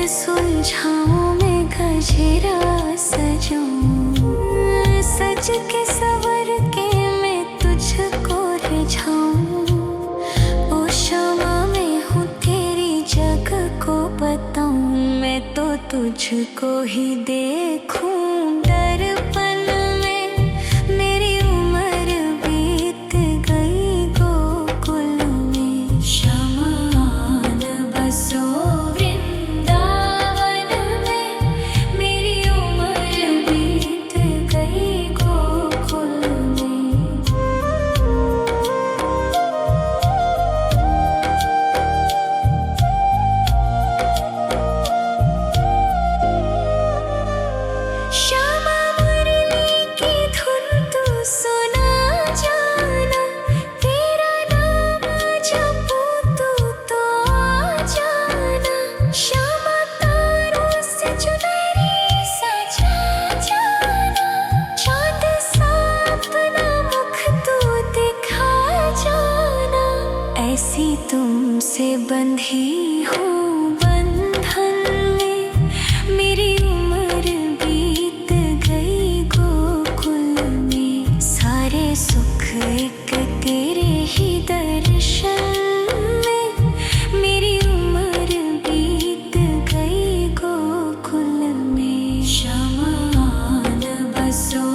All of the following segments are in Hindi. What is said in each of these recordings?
सुलझाऊं मैं गजरा सजाऊं, सज के सवर के मैं तुझको रिझाऊं। ओ शमा मैं हूँ तेरी जग को बताऊं, मैं तो तुझको ही देखूं दर्पण में। मेरी उम्र बीत गई गोकुल में, शमान बसो ऐसी तुमसे बंधी हूँ बंधन में, मेरी उम्र बीत गई गोकुल में। सारे सुख एक तेरे ही दर्शन में, मेरी उम्र बीत गई गोकुल में। शमान बसो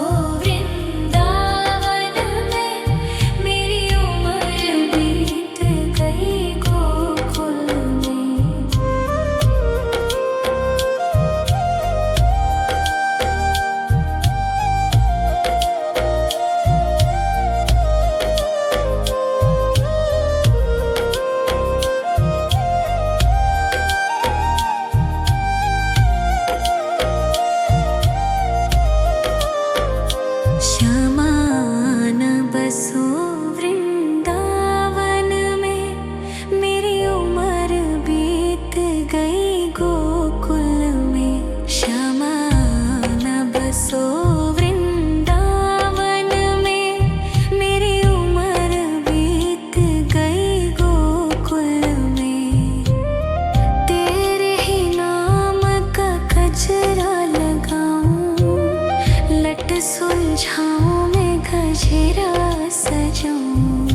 सुलझाऊं मैं गजरा सजाऊं,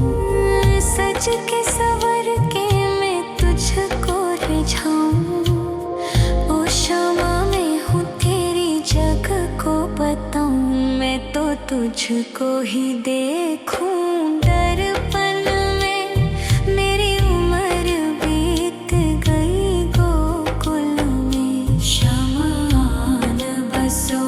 सज के सवर के मैं तुझको रिझाऊं। ओ शमा मैं हूँ तेरी जग को बताऊं, मैं तो तुझको ही देखूं दर्पण में। मेरी उम्र बीत गई गोकुल में, शमान बसो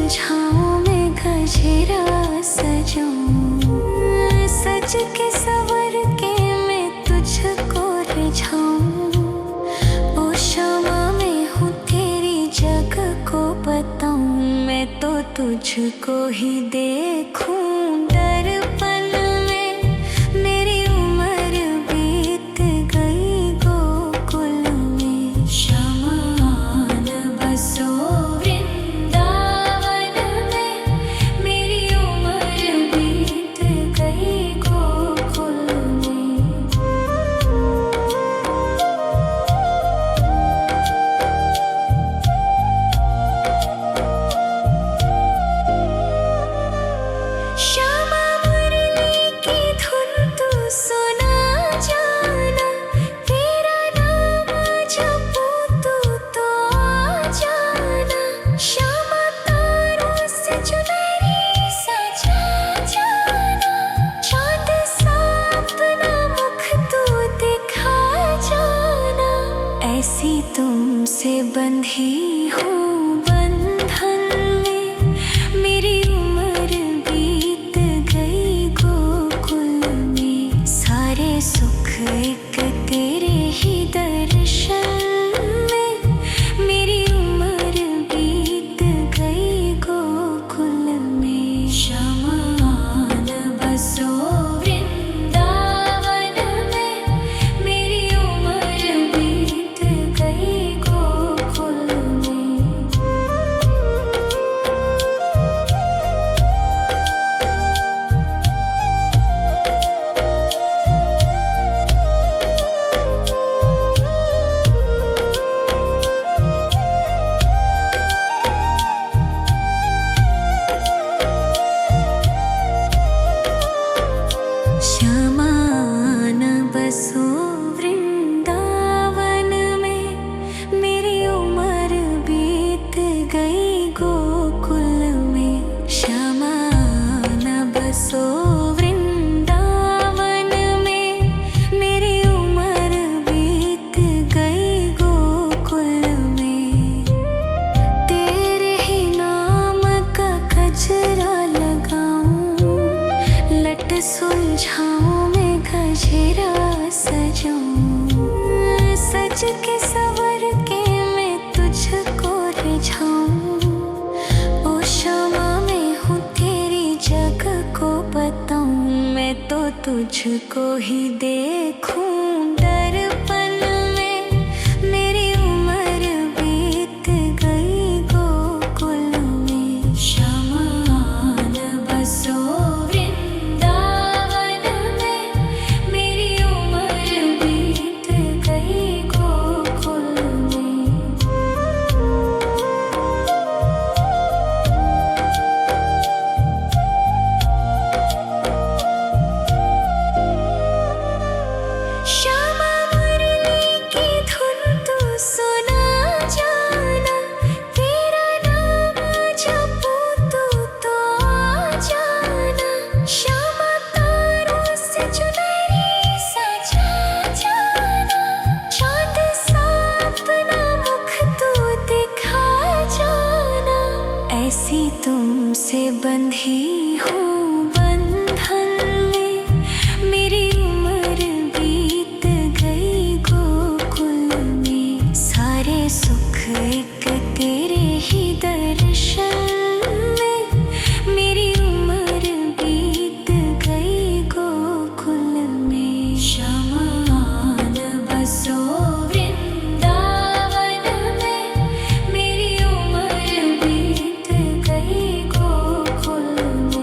सुलझाऊं मैं गजरा सजाऊं, सज के सवर के मैं तुझको रिझाऊं। ओ क्षमा मैं हूँ तेरी जग को बताऊं, मैं तो तुझको ही देखूं दर्पण में। मेरी उम्र बीत गई गोकुल में, शमान बसो वृंदावन में। मेरी उम्र बीत गई गोकुल में। श्यामा मुरली की धुन तू सुना जाना, तेरा नाम जपूं तो आ जाना। श्यामा तारों से चुनरी सजा जाना, चाँद सा अपना मुख तू दिखा जाना। ऐसी तुमसे बंधी हूँ बंधन में, मेरी उम्र बीत गई गोकुल में। सारे सुख एक तेरे ही दर्शन में, मेरी उम्र बीत गई गोकुल में। शमान बसो वृंदावन में, मेरी उम्र बीत गई गोकुल में। श्यामान बसो वृंदावन में, मेरी उम्र बीत गई गोकुल में। श्यामान बसो वृंदावन में, मेरी उम्र बीत गई गोकुल में। तेरे ही नाम का गजरा लगाऊं, लट सुलझाऊं मैं गजरा सजाऊं, सज के सवर के मैं तुझको रिझाऊं। ओ क्षमा मैं हूँ तेरी जग को बताऊं, मैं तो तुझको ही देखूं दर्पण में। मेरी उम्र बीत गई गोकुल में। शमान बसो वृंदावन में, मेरी उम्र बीत गई गोकुल में। श्यामा मुरली की धुन तू सुना जाना, तेरा नाम जपूं तो आ जाना। श्यामा तारों से चुनरी सजा जाना, चाँद सा अपना मुख तू दिखा जाना। ऐसी तुमसे बंधी हूँ बंधन में, मेरी उम्र बीत गई गोकुल में। सारे सुख एक तेरे ही दर्शन में, मेरी उम्र बीत गई गोकुल में। शमान बसो वृंदावन में, मेरी उम्र बीत गई गोकुल में।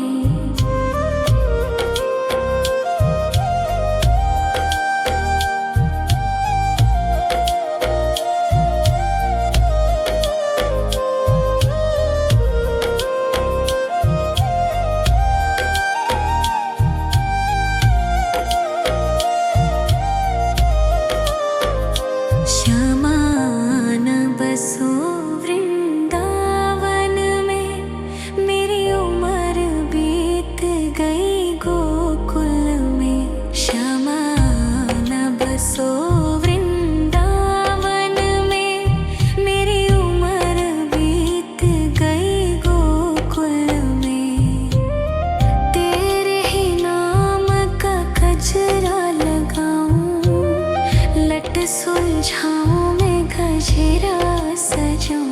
सजूं,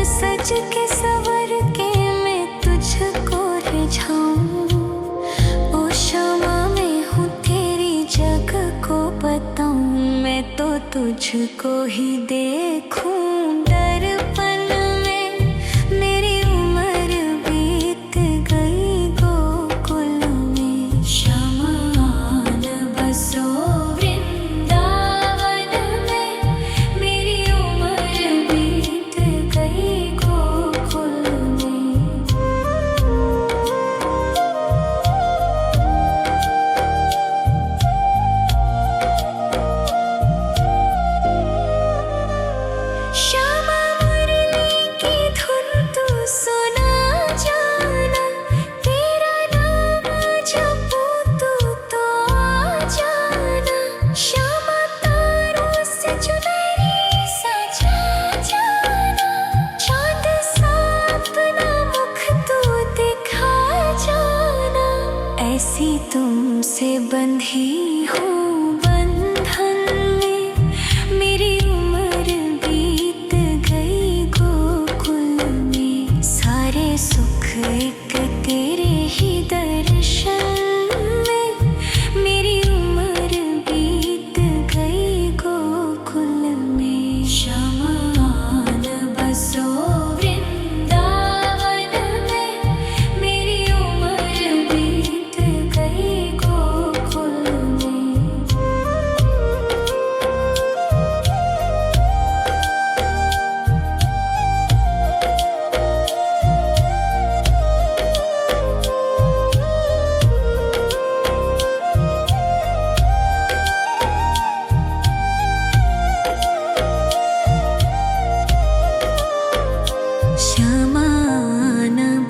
सज के सवर के मैं तुझको रिझाऊं। ओ क्षमा मैं हूँ तेरी जग को बताऊं, मैं तो तुझको ही देखूं। दर्पण में मेरी उम्र बीत गई गोकुल में, शमान बसो वृंदावन में, मेरी उम्र बीत गई गोकुल में। श्यामा मुरली की धुन तू सुना जाना, तेरा नाम जपूं तू तो आ जाना। श्यामा तारों से चुनरी सजा जाना, चांद सा अपना मुख तू दिखा जाना। ऐसी तुमसे बंधी हूँ बंधन में, मेरी उम्र बीत गई गोकुल में। सारे सुख एक तेरे ही दर्शन में, मेरी उम्र बीत गई गोकुल में। शमान बसो वृंदावन में, मेरी उम्र बीत गई गोकुल में। शमान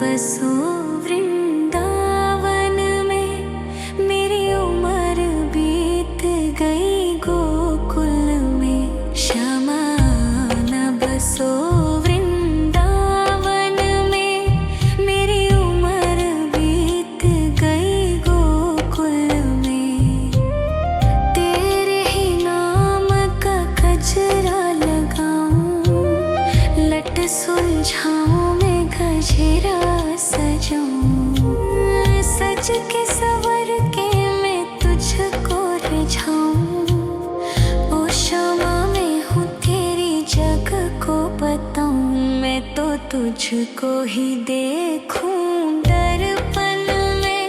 बसो वृंदावन में, मेरी उम्र बीत गई गोकुल में। शमान बसो वृंदावन में, मेरी उम्र बीत गई गोकुल में। तेरे ही नाम का गजरा लगाऊं, लट सुलझाऊं मैं गजरा सजाऊं। सज के सवर के मैं तुझको रिझाऊं। ओ क्षमा मैं हूँ तेरी जग को बताऊं, मैं तो तुझको ही देखूं। दर्पण में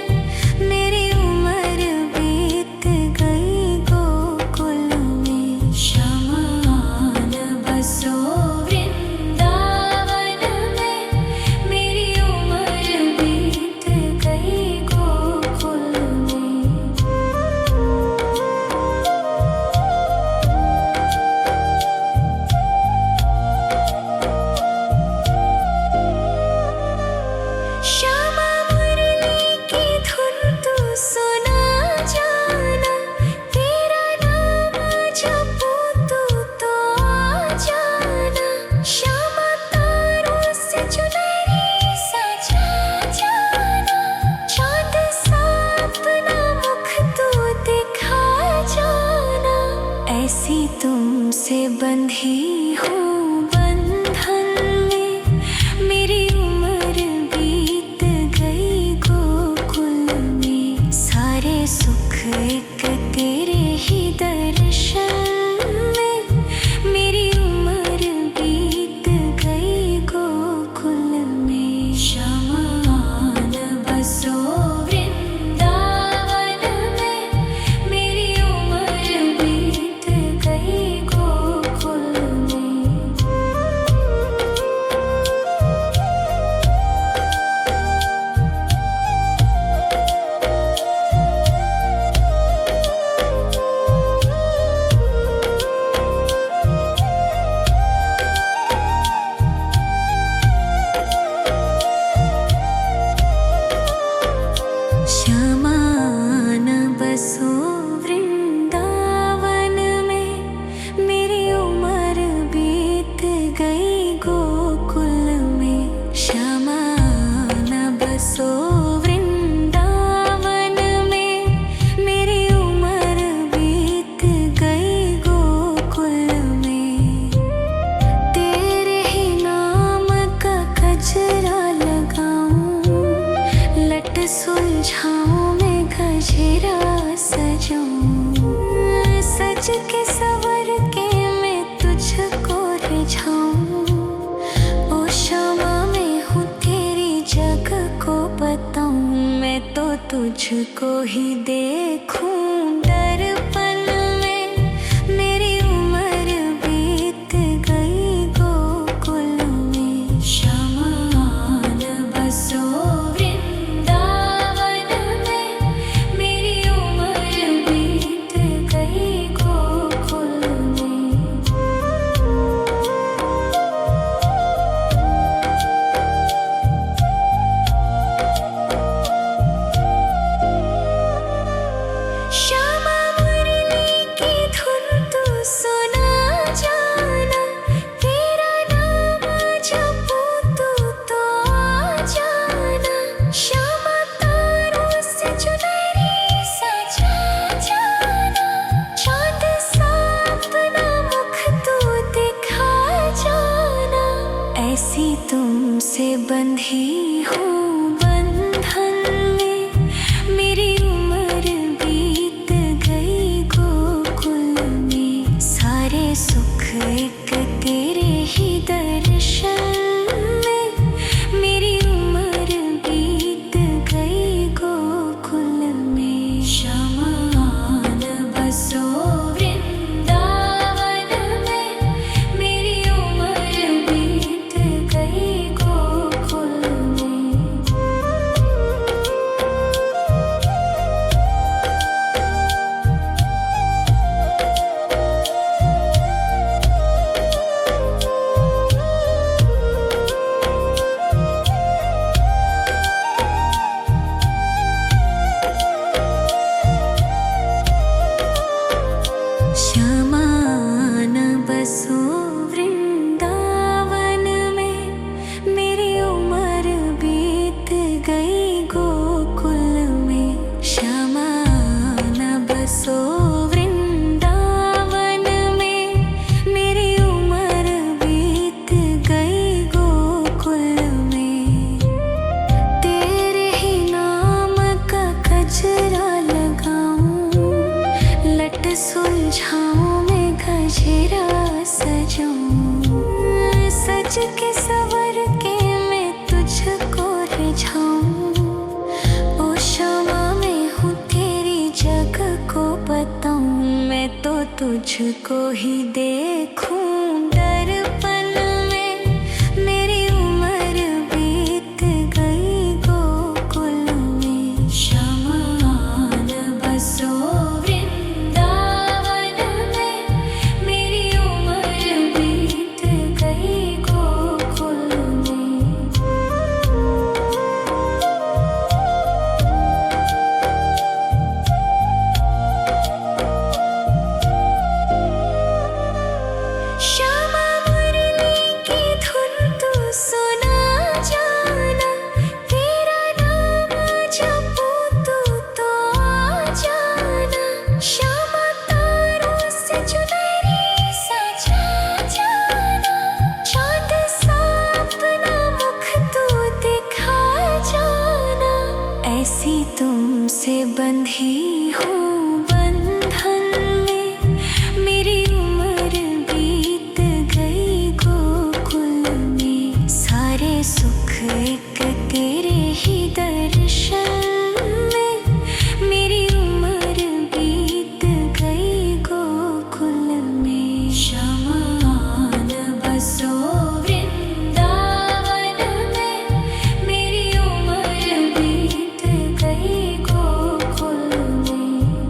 मेरी उम्र बीत गई गोकुल में। शमान बसो वृंदावन में, मेरी उम्र बीत गई गोकुल में। श्यामा मुरली की धुन तू सुना जाना, तेरा नाम जपूं तू तो आ जाना। श्यामा तारों से चुनरी सजा जाना, चांद सा अपना मुख तू दिखा जाना। ऐसी तुमसे बंधी हूँ बंधन में, मेरी उम्र बीत गई गोकुल में। सारे सुख एक तेरे ही दर्शन में, मेरी उम्र बीत गई गोकुल में। शमान बसो वृंदावन में, मेरी उम्र बीत गई गोकुल में। शमान बसो वृंदावन में, मेरी उम्र बीत गई गोकुल में। शमान बसो वृंदावन में, मेरी उम्र बीत गई गोकुल में। गजरा सजाऊं, सज के सवर के मैं तुझको रिझाऊं। ओ क्षमा मैं हूँ तेरी जग को बताऊं, मैं तो तुझको ही देखूं। दर्पण में मेरी उम्र बीत गई गोकुल में, शमान बसो वृंदावन में। मेरी उम्र बीत गई गोकुल में। श्यामा मुरली की धुन तू सुना जाना, तेरा नाम जपूं तो आ जाना। श्यामा तारों से चुनरी सजा जाना, चाँद सा अपना मुख तू दिखा जाना। ऐसी तुमसे बंधी हूँ बंधन में, मेरी उम्र बीत गई गोकुल में। सारे सुख एक तेरे ही दर्शन में, मेरी उम्र बीत गई गोकुल में। शमान बसो वृंदावन में, मेरी उम्र बीत गई गोकुल में। शमान बसो वृंदावन में, मेरी उम्र बीत गई गोकुल में। शमान बसो वृंदावन में, मेरी उम्र बीत गई गोकुल में। तेरे ही नाम का गजरा लगाऊं, लट सुलझाऊं मैं गजरा सजाऊं। सज के सवर के मैं तुझको रिझाऊं। ओ क्षमा मैं हूँ तेरी जग को बताऊं, मैं तो तुझको ही देखूं। दर्पण में मेरी उम्र बीत गई गोकुल में। शमान बसो वृंदावन में, मेरी उम्र बीत गई गोकुल में। श्यामा मुरली की धुन तू सुना जाना, तेरा नाम जपूं तो आ जाना। श्यामा तारों से चुनरी सजा जाना, चाँद सा अपना मुख तू दिखा जाना। ऐसी तुमसे बंधी हूँ बंधन में, मेरी उम्र बीत गई गोकुल में। सारे सुख एक तेरे ही दर्शन में, मेरी उम्र बीत गई गोकुल में। शमान बसो वृंदावन में, मेरी उम्र बीत गई गोकुल में।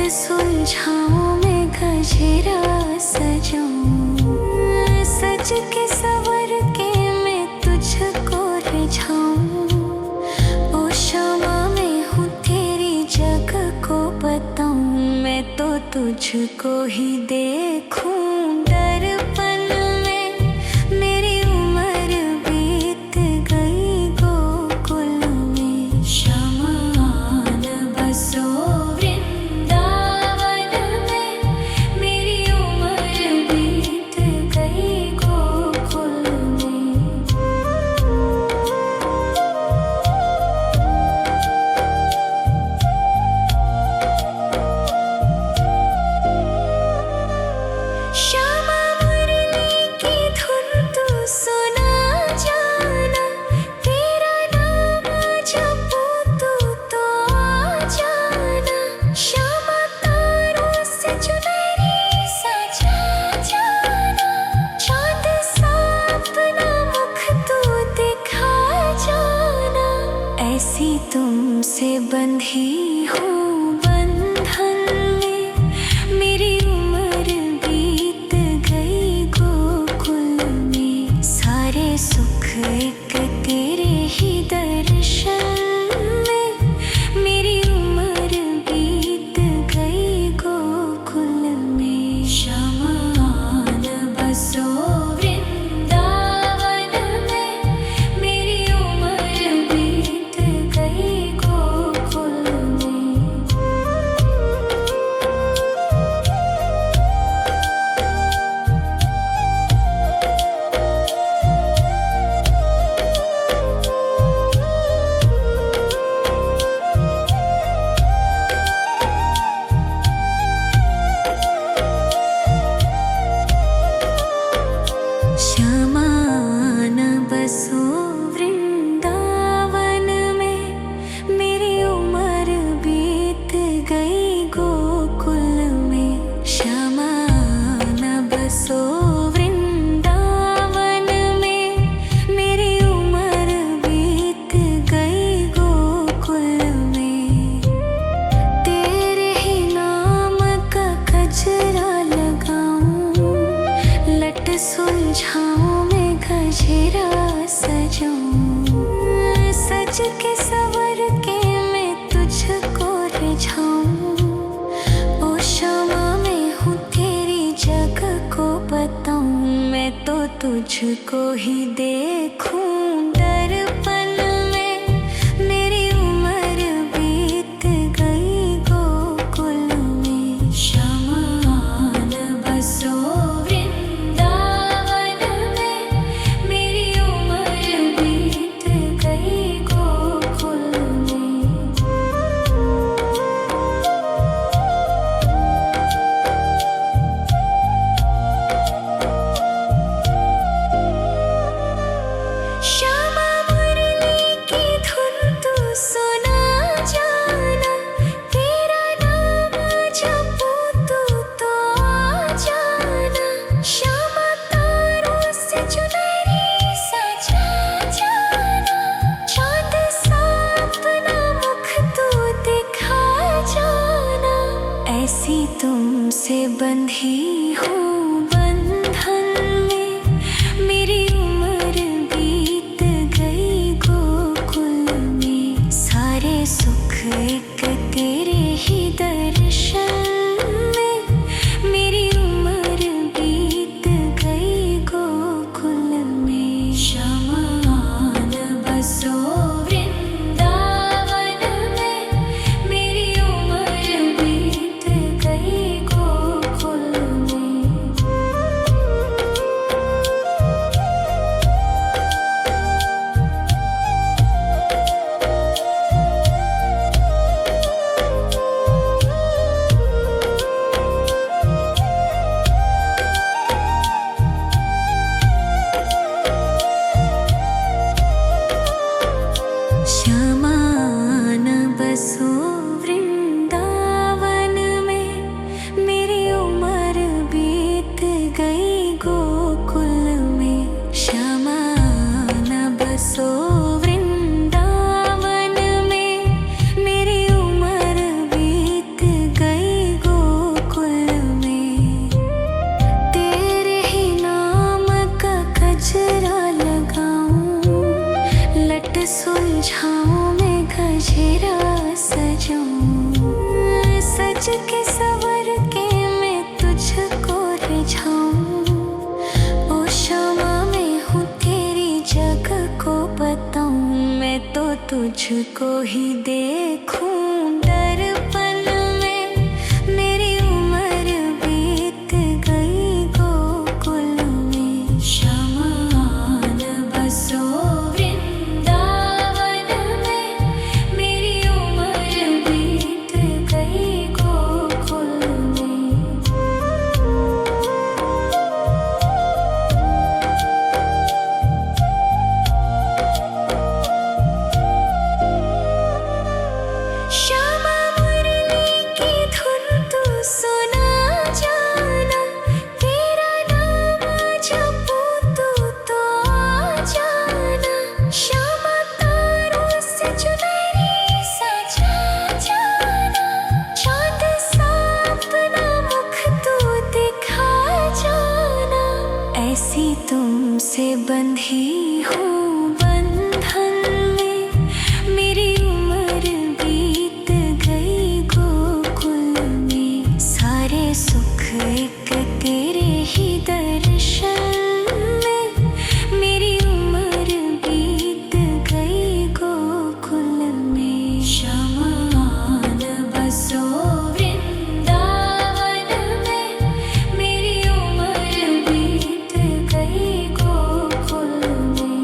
सुलझाऊं मैं गजरा सजाऊं, सज के सवर के मैं तुझको रिझाऊं। ओ शामा मैं हूँ तेरी जग को बताऊं, मैं तो तुझको ही देखूं दर्पण में। मेरी उम्र बीत गई गोकुल में, श्यामा आन बसो वृंदावन में। मेरी उम्र बीत गई गोकुल में। श्यामा मुरली की धुन तू सुना जाना, तेरा नाम जपूं तो आ जाना। श्यामा तारों से चुनरी सजा जाना, चाँद सा अपना मुख तू दिखा जाना। ऐसी तुमसे बंधी हूँ बंधन में, मेरी उम्र बीत गई गोकुल में। सारे सुख एक तेरे ही दर्शन में, मेरी उम्र बीत गई गोकुल में। श्यामा आन बसो वृंदावन में, मेरी उम्र बीत गई गोकुल में। श्यामा आन बसो वृंदावन में, मेरी उम्र बीत गई गोकुल में। श्यामा आन बसो वृंदावन में, मेरी उम्र बीत गई गोकुल में। तेरे ही नाम का गजरा लगाऊं, लट सुलझाऊं मैं गजरा सजाऊं। सज के सवर के मैं तुझको रिझाऊं। ओ शामा मैं हूँ तेरी जग को बताऊं, मैं तो तुझको ही देखूं दर्पण में। मेरी उम्र बीत गई गोकुल में। श्यामा आन बसो वृंदावन में, मेरी उम्र बीत गई गोकुल में। श्यामा मुरली की धुन तू सुना जाना, तेरा नाम जपूं तो आ जाना। श्यामा तारों से चुनरी सजा जाना, चाँद सा अपना मुख तू दिखा जाना। ऐसी तुमसे बंधी हूँ बंधन में, मेरी उम्र बीत गई गोकुल में। सारे सुख एक तेरे ही दर्शन में, मेरी उम्र बीत गई गोकुल में। श्यामा आन बसो वृंदावन में, मेरी उम्र बीत गई गोकुल में। तुझको ही देखूं दर्पण में। मेरी उम्र बीत गई गोकुल में। शमान बसो वृंदावन में। मेरी उम्र बीत गई गोकुल में। श्यामा मुरली की धुन तू सुना जाना। तेरा नाम जपूं तू तो आ जाना। श्यामा तारों से चुनरी सजा जाना। चाँद सा अपना मुख तू दिखा जाना। ऐसी तुमसे बंधी हूँ बंधन में। मेरी उम्र बीत गई गोकुल में। सारे सुख एक तेरे ही दर्शन में। मेरी उम्र बीत गई गोकुल में। शमान बसो वृंदावन में। मेरी उम्र बीत गई गोकुल में।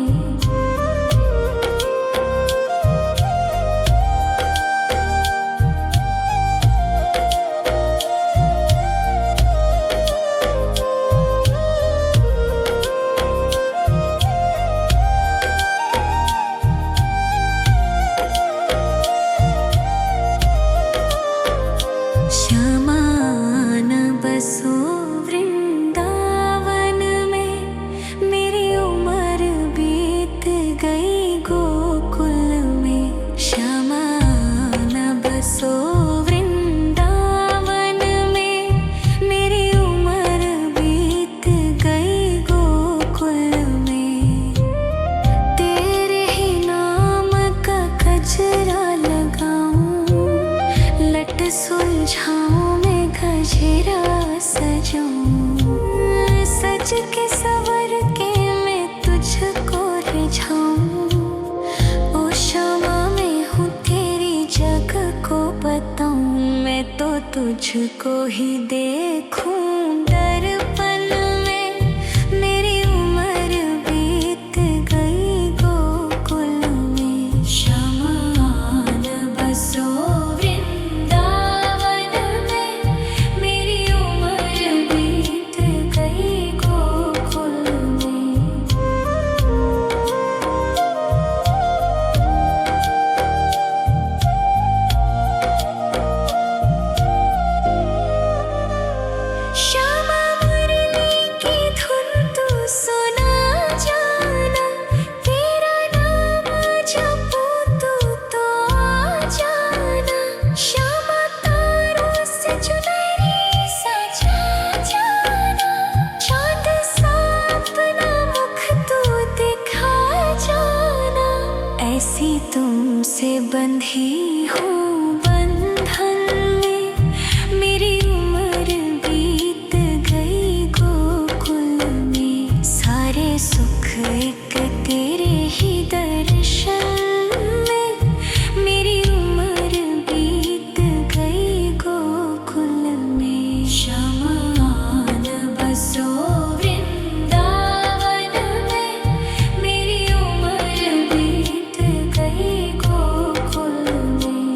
श्यामान बसो वृंदावन में। मेरी उम्र बीत गई गोकुल में। श्यामान बसो वृंदावन में। मेरी उम्र बीत गई गोकुल में। तेरे ही नाम का गजरा लगाऊं। लट सुलझाऊं मैं गजरा सजाऊं। सज के सवर के मैं तुझको रिझाऊं। ओ श्यामा मैं हूँ तेरी जग को बताऊं। मैं तो तुझको ही देखूं दर्पण में। मेरी उम्र बीत गई गोकुल में। शमान बसो वृंदावन में। मेरी उम्र बीत गई गोकुल में। श्यामा मुरली की धुन तू सुना जाना। तेरा नाम जपूं तू तो आ जाना। श्यामा तारों से चुनरी सजा जाना। चाँद सा अपना मुख तू दिखा जाना। ऐसी तुमसे बंधी हूँ बंधन में। मेरी उम्र बीत गई गोकुल में। सारे सुख एक तेरे ही दर्शन में। मेरी उम्र बीत गई गोकुल में। शमान बसो वृंदावन में। मेरी उम्र बीत गई गोकुल में।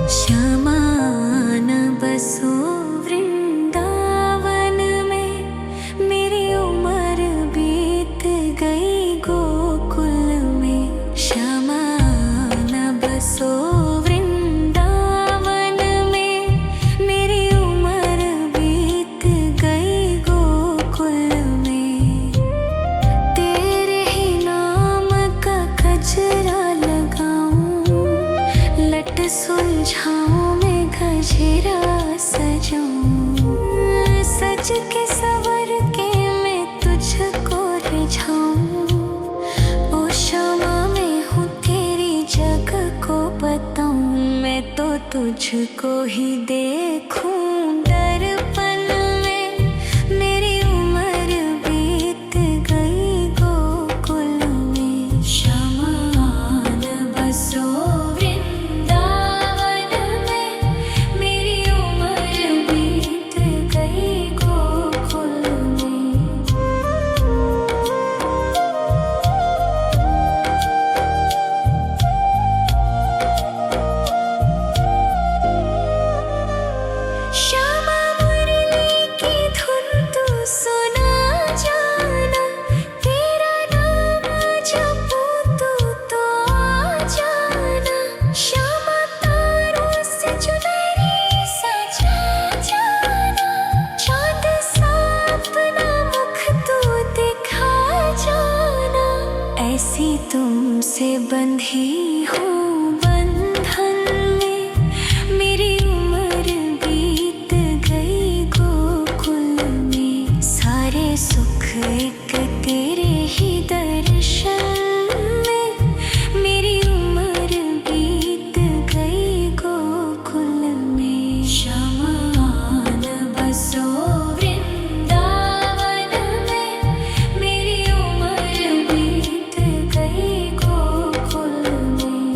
श्यामान बसो वृंदावन में। मेरी उम्र बीत गई गोकुल में। श्यामान बसो वृंदावन में। मेरी उम्र बीत गई गोकुल में। तेरे ही नाम का गजरा लगाऊं। लट सुलझाऊं मैं गजरा सजाऊं। सज के सवर के तुझको ही देखूं दर्पण में। मेरी उम्र बीत गई गोकुल में। शमान बसो वृंदावन में। मेरी उम्र बीत गई गोकुल में। श्यामा मुरली की धुन तू सुना जाना। तेरा नाम जपूं तू तो आ जाना। श्यामा तारों से चुनरी सजा जाना। चाँद सा अपना मुख तू दिखा जाना। ऐसी तुमसे बंधी हूँ बंधन में। मेरी उम्र बीत गई गोकुल में। सारे सुख एक तेरे ही दर्शन में। मेरी उम्र बीत गई गोकुल में। शमान बसो वृंदावन में। मेरी उम्र बीत गई गोकुल में।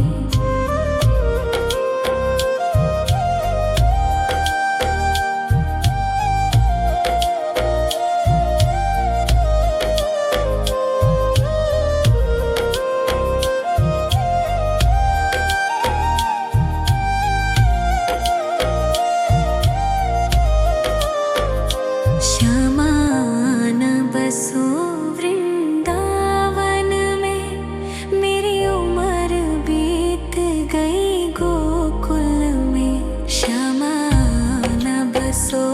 श्यामान बसो वृंदावन में। मेरी उम्र बीत गई गोकुल में। श्यामान बसो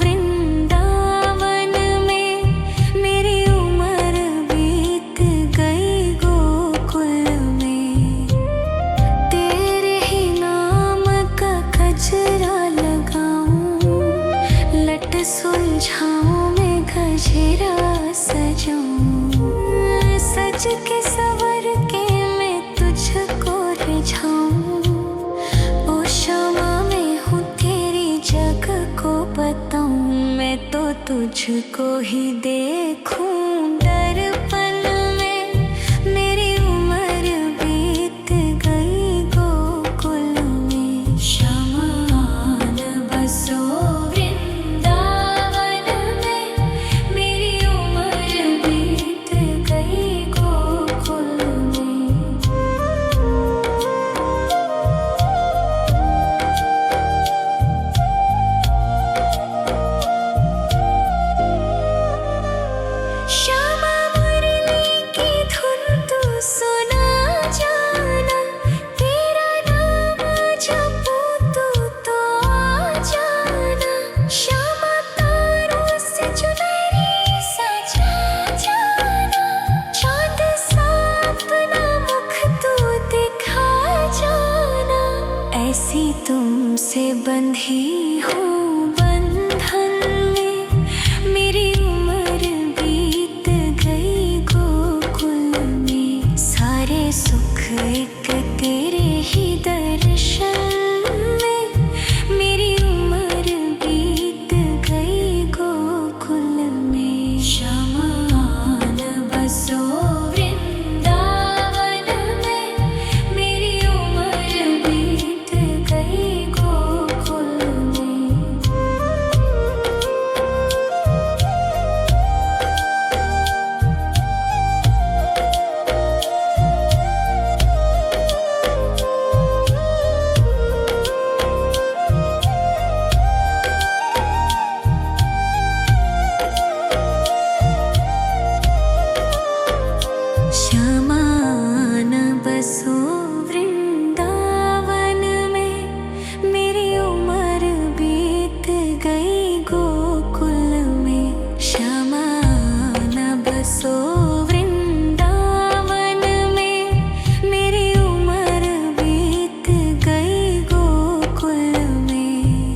वृंदावन में। मेरी उम्र बीत गई गोकुल में। तेरे ही नाम का गजरा लगाऊं। लट सुलझाऊं मैं गजरा सजाऊं। सज के सवर के मैं तुझको रिझाऊं। ओ श्यामा मैं हूँ तेरी जग को बताऊं। मैं तो तुझको ही देखूं दर्पण में। मेरी उम्र बीत गई गोकुल में। शमान बसो वृंदावन में। मेरी उम्र बीत गई गोकुल में। श्यामा मुरली की धुन तू सुना जाना। तेरा नाम जपूं तू तो आ जाना। श्यामा तारों से चुनरी सजा जाना। चाँद सा अपना मुख तू दिखा जाना। ऐसी तुमसे बंधी हूँ बंधन में। मेरी उम्र बीत गई गोकुल में। सारे सुख एक तेरे ही दर्शन में। मेरी उम्र बीत गई गोकुल में। शमान बसो वृंदावन में। मेरी उम्र बीत गई गोकुल में। श्यामान बसो वृंदावन में। मेरी उम्र बीत गई गोकुल में। श्यामान बसो वृंदावन में। मेरी उम्र बीत गई गोकुल में।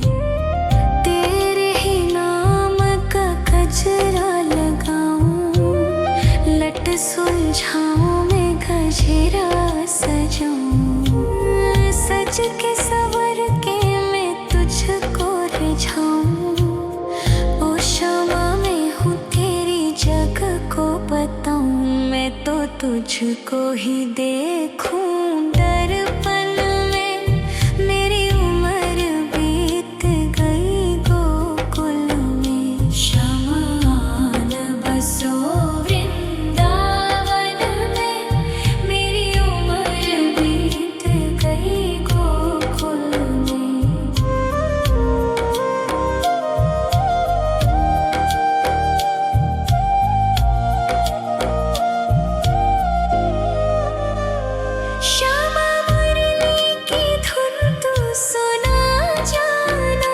तेरे ही नाम का गजरा लगाऊं। लट सुलझाऊं मैं गजरा सजाऊं। सज के सवर के सुलझाऊं। ओ क्षमा मैं हूँ तेरी जग को बताऊं। मैं तो तुझको ही देखूं दर्पण में। मेरी उम्र बीत गई गोकुल में। शमान बसो वृंदावन में। मेरी उम्र बीत गई गोकुल में। श्यामा मुरली की धुन तू सुना जाना।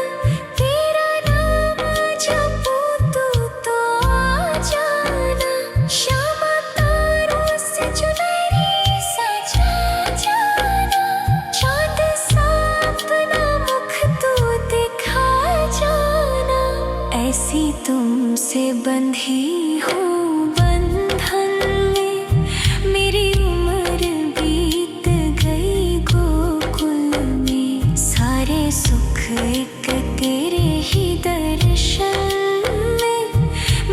तेरा नाम जपूं तो आ जाना। श्यामा तारों से चुनरी सजा जाना। चाँद सा अपना मुख तू दिखा जाना। ऐसी तुमसे बंधी हूँ बंधन में। मेरी उम्र बीत गई गोकुल में। सारे सुख एक तेरे ही दर्शन में।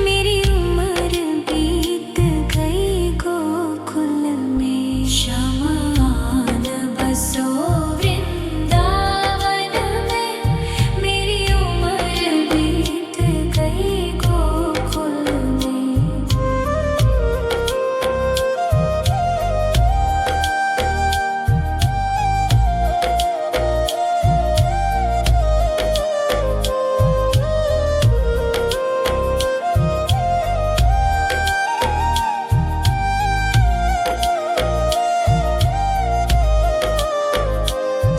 मेरी उम्र बीत गई गोकुल में। शमान बसो वृंदावन में। मेरी उम्र बीत गई गोकुल में।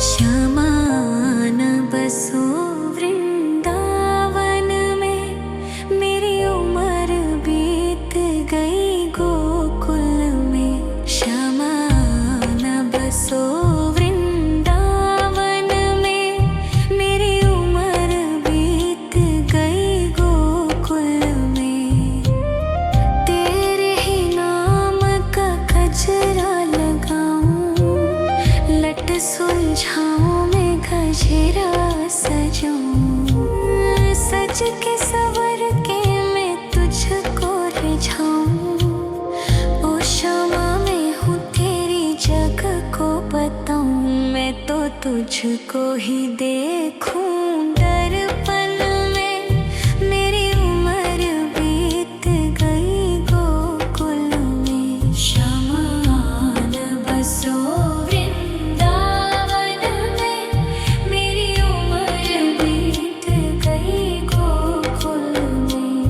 श्यामान बसो वृंदावन में। मेरी उम्र बीत गई गोकुल में। श्यामान बसो वृंदावन में। मेरी उम्र बीत गई गोकुल में। तेरे ही नाम का गजरा लगाऊं। लट सुलझाऊं मैं गजरा सजाऊं। सज के सवर के मैं तुझको रिझाऊं। ओ क्षमा मैं हूँ तेरी जग को बताऊं। मैं तो तुझको ही देखूं दर्पण में। मेरी उम्र बीत गई गोकुल में। शमान बसो वृंदावन में। मेरी उम्र बीत गई गोकुल में।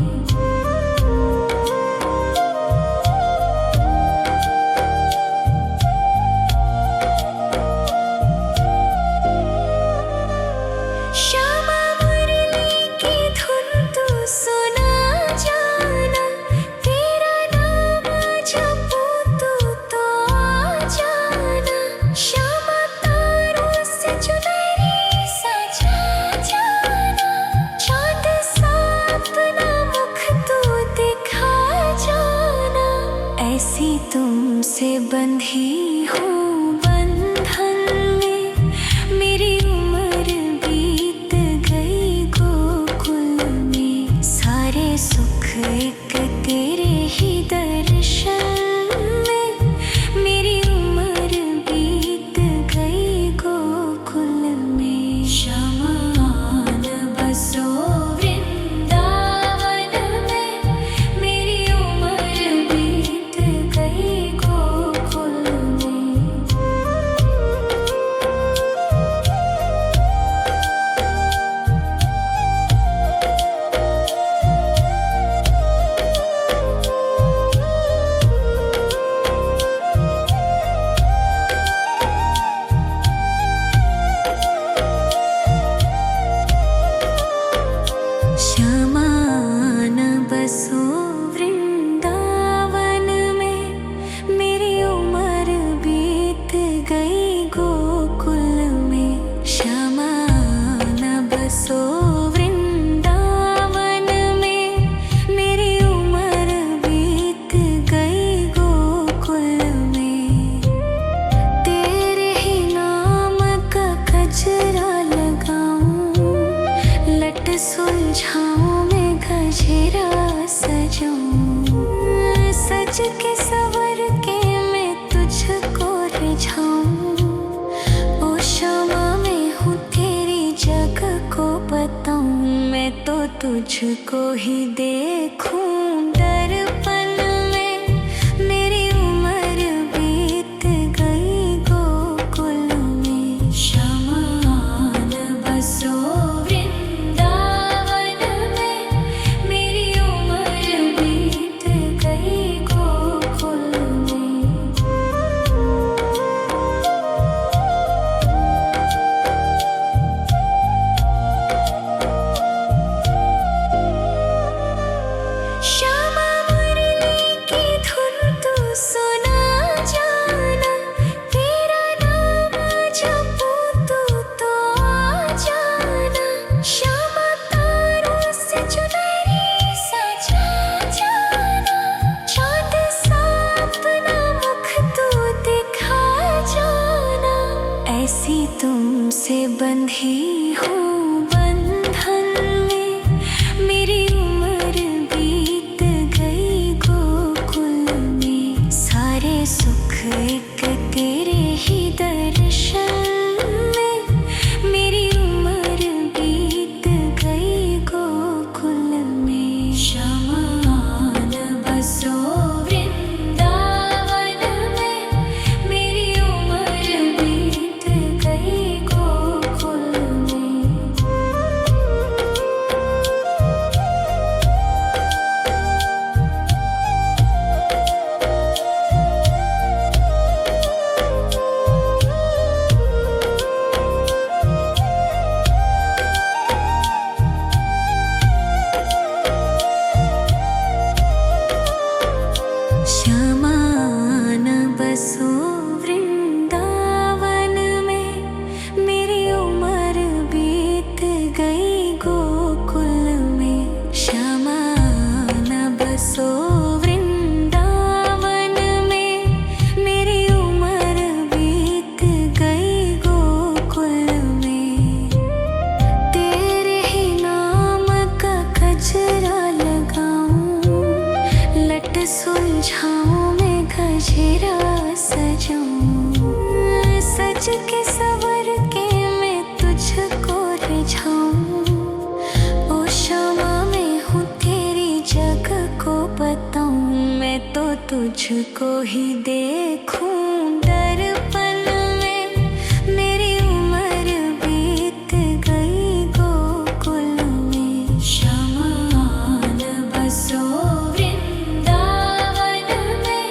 सुलझाऊं मैं गजरा सजाऊं, सज के सवर के मैं तुझको रिझाऊं। ओ शमा मैं हूँ तेरी जग को बताऊं, मैं तो तुझको ही देखूं। दर्पण में मेरी उम्र बीत गई गोकुल में, शमान बसो वृंदावन में, मेरी उम्र बीत गई गोकुल में। श्यामा मुरली की धुन तू सुना जाना, तेरा नाम जपूं तो आ जाना। श्यामा तारों से चुनरी सजा जाना, चाँद सा अपना मुख तू दिखा जाना। ऐसी तुमसे बंधी हूँ बंधन में, मेरी उम्र बीत गई गोकुल में। सारे सुख एक तेरे ही दर्शन में, मेरी उम्र बीत गई गोकुल में। शमान बसो वृंदावन में, मेरी उम्र बीत गई गोकुल में। शमान बसो वृंदावन में, मेरी उम्र बीत गई गोकुल में। शमान बसो वृंदावन में, मेरी उम्र बीत गई गोकुल में। तेरे ही नाम का गजरा लगाऊं, लट सुलझाऊं मैं गजरा सजाऊं, सज के सवर के मैं तुझको रिझाऊं। ओ शमा मैं हूँ तेरी जग को बताऊं, मैं तो तुझको ही देखूं। दर्पण में मेरी उम्र बीत गई गोकुल में, शमान बसो वृंदावन में,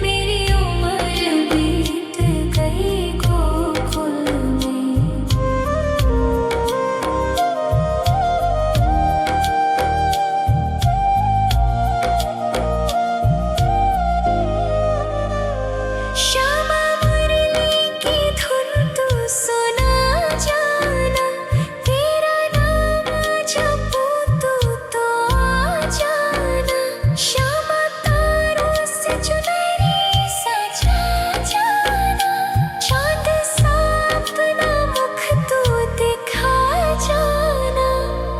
मेरी उम्र बीत गई गोकुल में। श्यामा मुरली की धुन तू सुना जाना, तेरा नाम जपूं तो आ जाना। श्यामा तारों से चुनरी सजा जाना, चाँद सा अपना मुख तू दिखा जाना।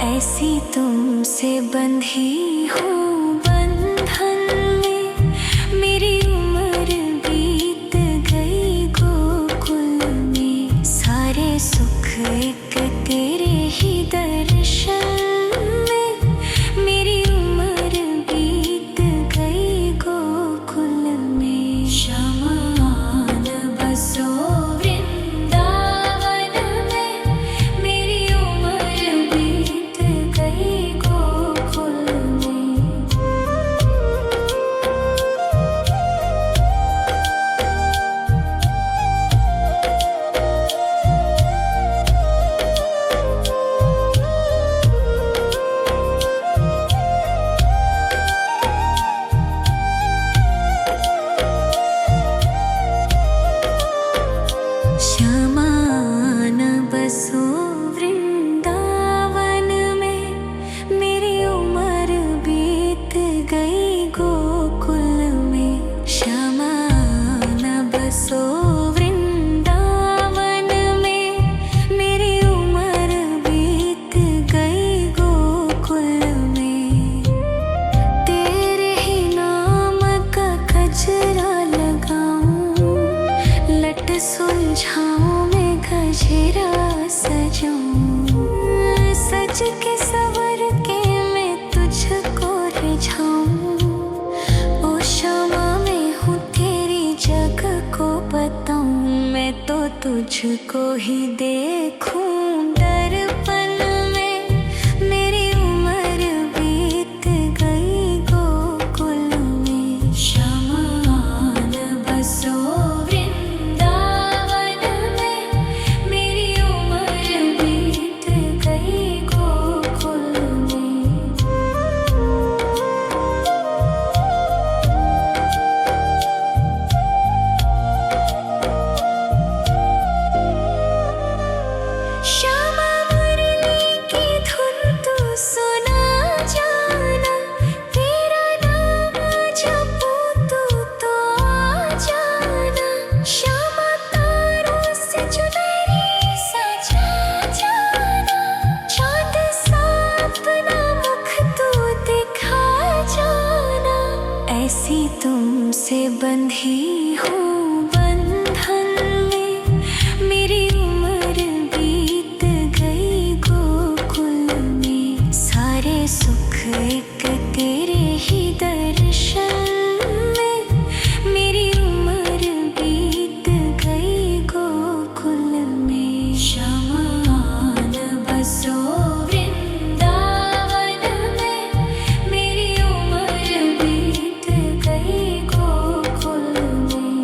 ऐसी तुमसे बंधी हूँ बंधन में, मेरी उम्र बीत गई गोकुल में। सारे सुख एक तेरे ही दर्शन में, मेरी उम्र बीत गई गोकुल में। शमान बसो वृंदावन में, मेरी उम्र बीत गई गोकुल में। लट सुलझाऊं मैं गजरा सजाऊं, सज के सवर के मैं तुझको रिझाऊं। ओ शमा मैं हूँ तेरी जग को बताऊं, मैं तो तुझको ही देखूं दर्पण में। मेरी उम्र बीत गई गोकुल में, शमान बसो वृंदावन में। मेरी उम्र बीत गई गोकुल में। श्यामा मुरली की धुन तू सुना जाना, तेरा नाम जपूं तू तो आ जाना। श्यामा तारों से चुनरी सजा जाना, चाँद सा अपना मुख तू दिखा जाना। ऐसी तुमसे बंधी हूँ बंधन में, मेरी उम्र बीत गई गोकुल में। सारे सुख एक तेरे ही दर्शन में, मेरी उम्र बीत गई गोकुल में। शमान बसो वृंदावन में, मेरी उम्र बीत गई गोकुल में।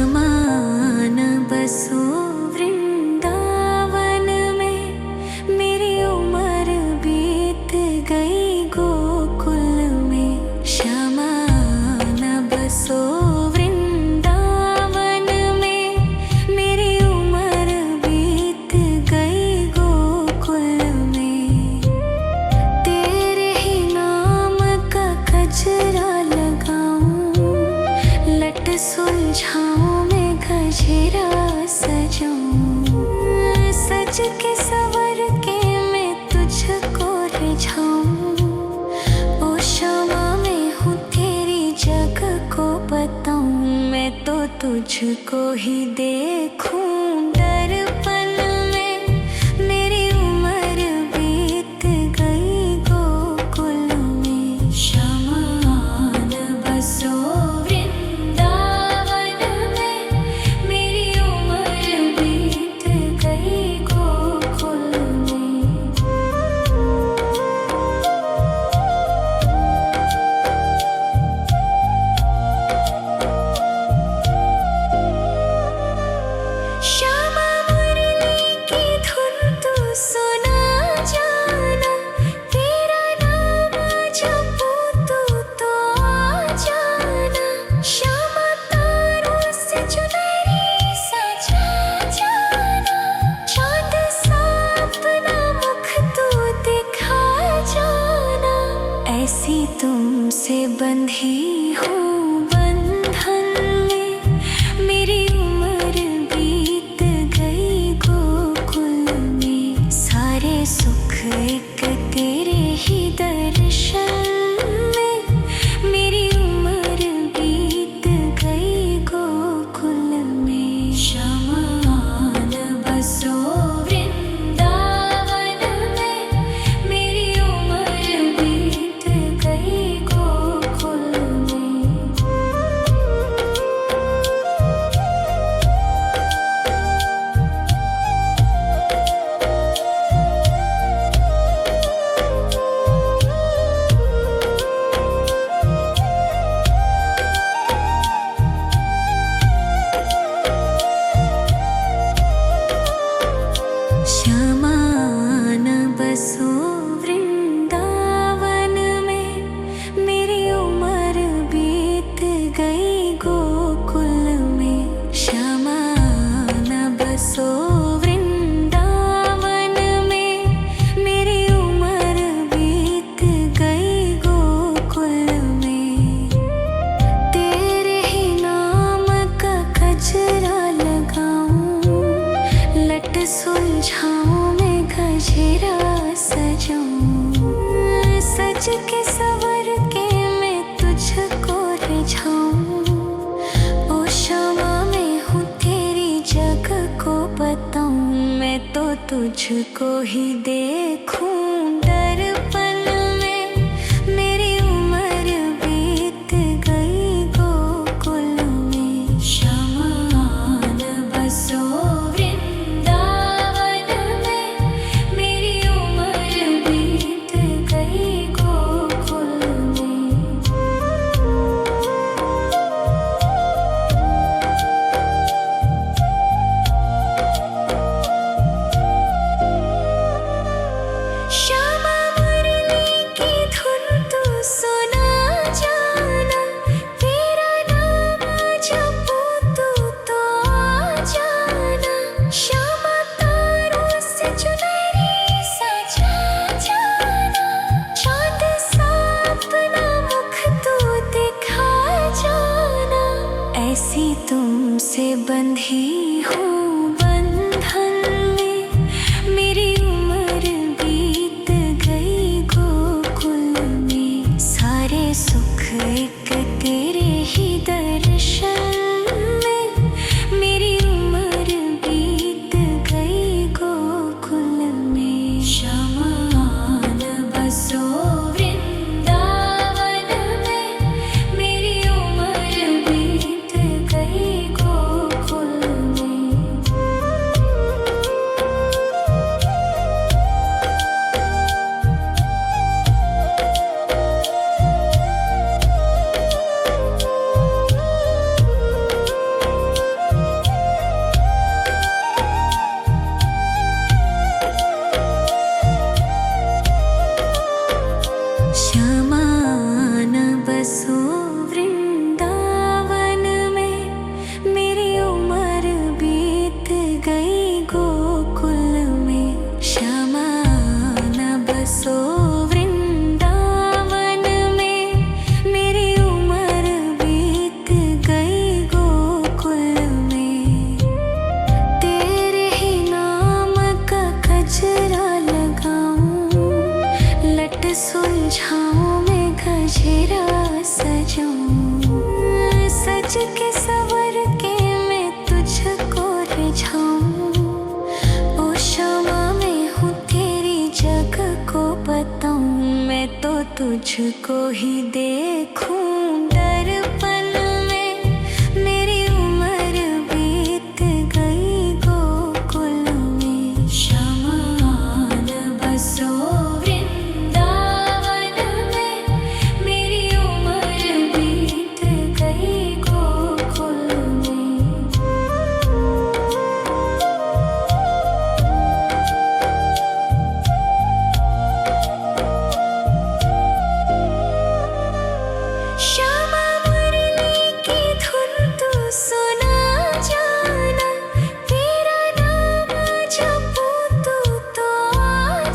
शमान बसो वृंदावन में, मेरी उम्र बीत गई गोकुल में। शमान बसो वृंदावन में, मेरी उम्र बीत गई गोकुल में। तेरे ही नाम का गजरा लगाऊं, लट सुलझाऊं मैं गजरा सजाऊं, सज के सवर के मैं तुझको रिझाऊं। ओ शमा मैं हूँ तेरी जग को बताऊं, मैं तो तुझको ही देखूं दर्पण में। मेरी उम्र बीत गई गोकुल में। शमान बसो वृंदावन में, मेरी उम्र बीत गई गोकुल में। श्यामा मुरली की धुन तू सुना जाना, तेरा नाम जपूं तू तो आ जाना। श्यामा तारों से चुनरी सजा जाना, चाँद सा अपना मुख तू दिखा जाना। ऐसी तुमसे बंधी हूँ बंधन में, मेरी उम्र बीत गई गोकुल में। सारे सुख एक तेरे ही दर्शन में, मेरी उम्र बीत गई गोकुल में। शमान बसो वृंदावन में, मेरी उम्र बीत गई गोकुल में। तुझको ही देखूं दर्पण में। मेरी उम्र बीत गई गोकुल में। शमान बसो वृंदावन में। मेरी उम्र बीत गई गोकुल में। श्यामा मुरली की धुन तू सुना जाना। तेरा नाम जपूं तो आ जाना। श्यामा तारों से चुनरी सजा जाना। चांद सा अपना मुख तू दिखा जाना। ऐसी तुमसे बंधी हूँ बंधन में। मेरी उम्र बीत गई गोकुल में। सारे सुख एक तेरे ही दर्शन में। मेरी उम्र बीत गई गोकुल में। शमान बसो वृंदावन में। मेरी उम्र बीत गई गोकुल में। श्यामान बसो वृंदावन में। मेरी उम्र बीत गई गोकुल में। श्यामान बसो वृंदावन में। मेरी उम्र बीत गई गोकुल में। तेरे ही नाम का गजरा लगाऊं। लट सुलझाऊं मैं गजरा सजाऊं। सज के सवर के मैं तुझको रिझाऊं। ओ श्यामा मैं हूँ तेरी जग को बताऊं। मैं तो तुझको ही देखूं दर्पण में। मेरी उम्र बीत गई गोकुल में। शमान बसो वृंदावन में। मेरी उम्र बीत गई गोकुल में। श्यामा मुरली की धुन तू सुना जाना। तेरा नाम जपूं तो आ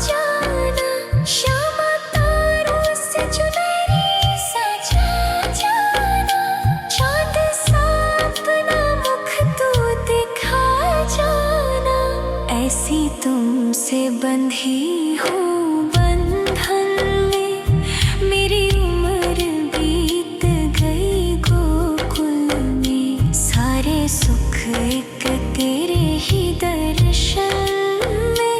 जाना। श्यामा तारों से चुनरी सजा जाना। चांद सा अपना मुख तू दिखा जाना। ऐसी तुमसे बंधी हूँ बंधन में। मेरी उम्र बीत गई गोकुल में। सारे सुख एक तेरे ही दर्शन में।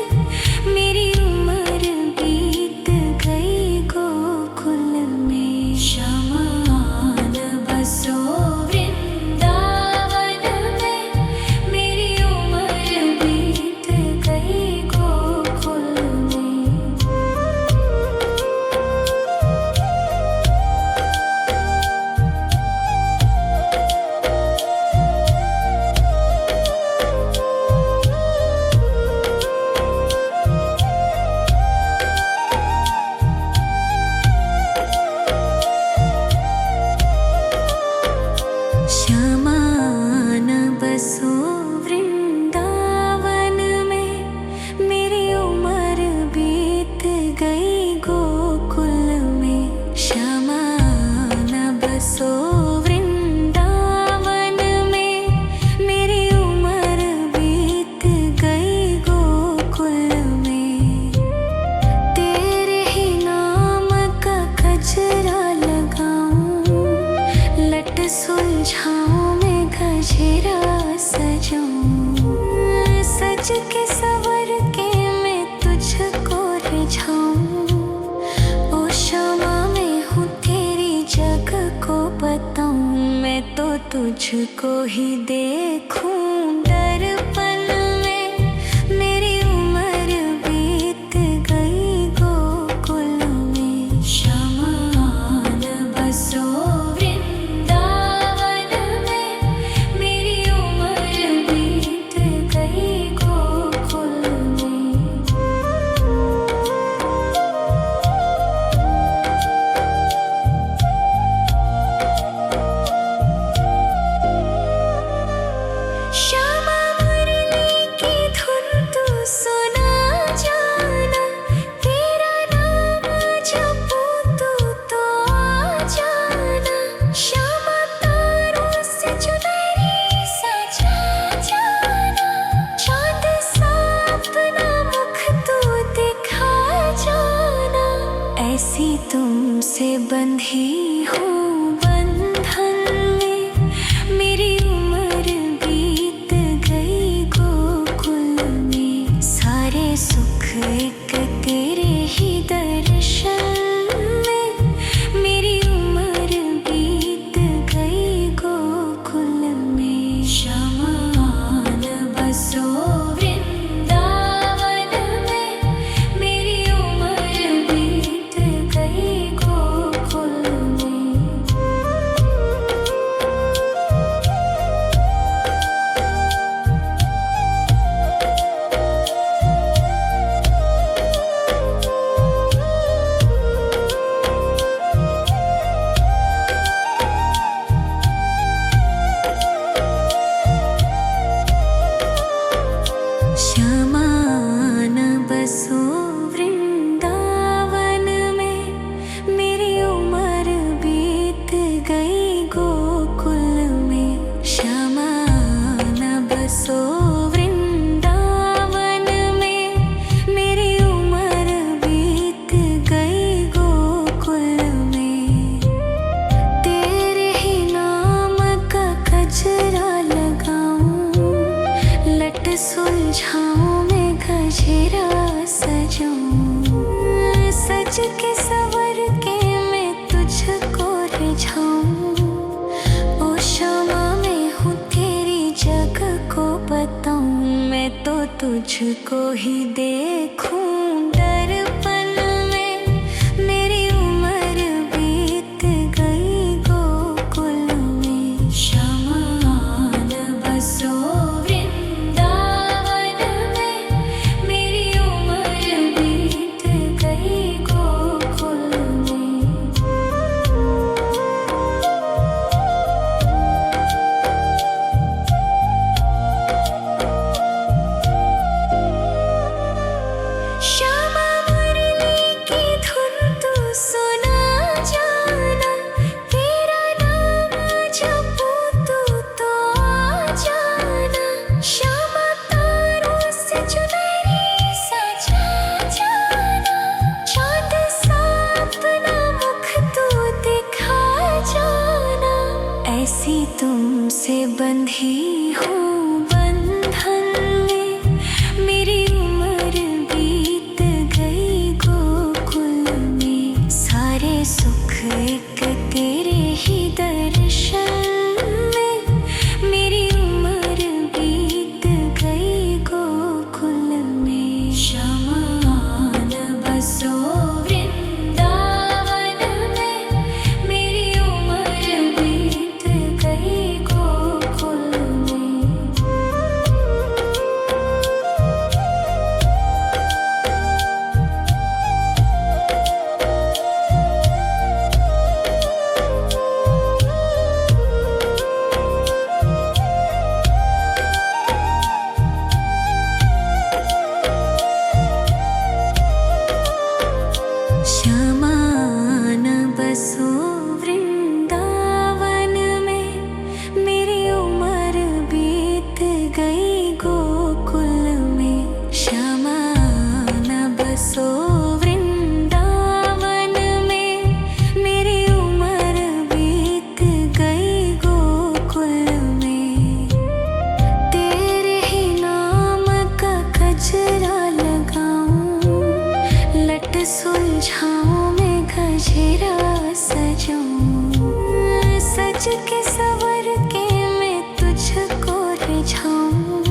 मेरी उम्र बीत गई गोकुल में। शमान बसो वृंदावन में। मेरी उम्र बीत गई गोकुल में। श्यामान बसो वृंदावन में। मेरी उम्र बीत गई गोकुल में। श्यामान बसो वृंदावन में। मेरी उम्र बीत गई गोकुल में। तेरे ही नाम का गजरा लगाऊं। लट सुलझाऊं मैं गजरा सजाऊं। सज के सवर के बताऊं, मैं तो तुझको ही देखूं। दर्पण में मेरी उम्र बीत गई गोकुल में। शमान बसो वृंदावन में, मेरी उम्र बीत गई गोकुल में। श्यामा मुरली की धुन तू सुना जाना, तेरा नाम जपूं तो आ जाना। श्यामा तारों से चुनरी सजा जाना, चांद सा अपना मुख तू दिखा जाना। ऐसी तुमसे बंधी हूँ बंधन में, मेरी उम्र बीत गई गोकुल में। सारे सुख एक तेरे ही दर्शन में, मेरी उम्र बीत गई गोकुल में। शमान बसो वृंदावन में, मेरी उम्र बीत गई गोकुल में। श्यामान बसो वृंदावन में, मेरी उम्र बीत गई गोकुल में। श्यामान बसो वृंदावन में, मेरी उम्र बीत गई गोकुल में। तेरे ही नाम का गजरा लगाऊं, लट सुलझाऊं मैं गजरा सजाऊं। सज के सवर के मैं तुझको रिझाऊं। ओ श्यामा मैं हूँ तेरी जग को बताऊं, मैं तो तुझको ही देखूं। दर्पण में मेरी उम्र बीत गई गोकुल में। शमान बसो वृंदावन में, मेरी उम्र बीत गई गोकुल में। श्यामा मुरली की धुन तू सुना जाना, तेरा नाम जपूं तो आ जाना। श्यामा तारों से चुनरी सजा जाना, चांद सा अपना मुख तू दिखा जाना। ऐसी तुमसे बंधी हूँ बंधन में, मेरी उम्र बीत गई गोकुल में। सारे सुख एक तेरे ही दर्शन में, मेरी उम्र बीत गई गोकुल में। शमान बसो वृंदावन में, मेरी उम्र बीत गई गोकुल में। श्यामान बसो वृंदावन में, मेरी उम्र बीत गई गोकुल में। श्यामान बसो वृंदावन में, मेरी उम्र बीत गई गोकुल में। तेरे ही नाम का गजरा लगाऊं, लट सुलझाऊं मैं गजरा सजाऊं। के सवर के मैं तुझको रिझाऊं।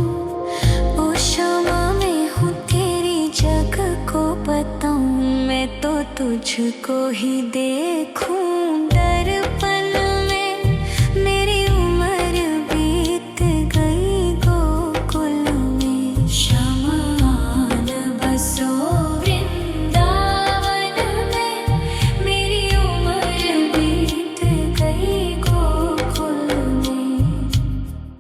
ओ शमा मैं हूँ तेरी जग को बताऊं, मैं तो तुझको ही देखूं।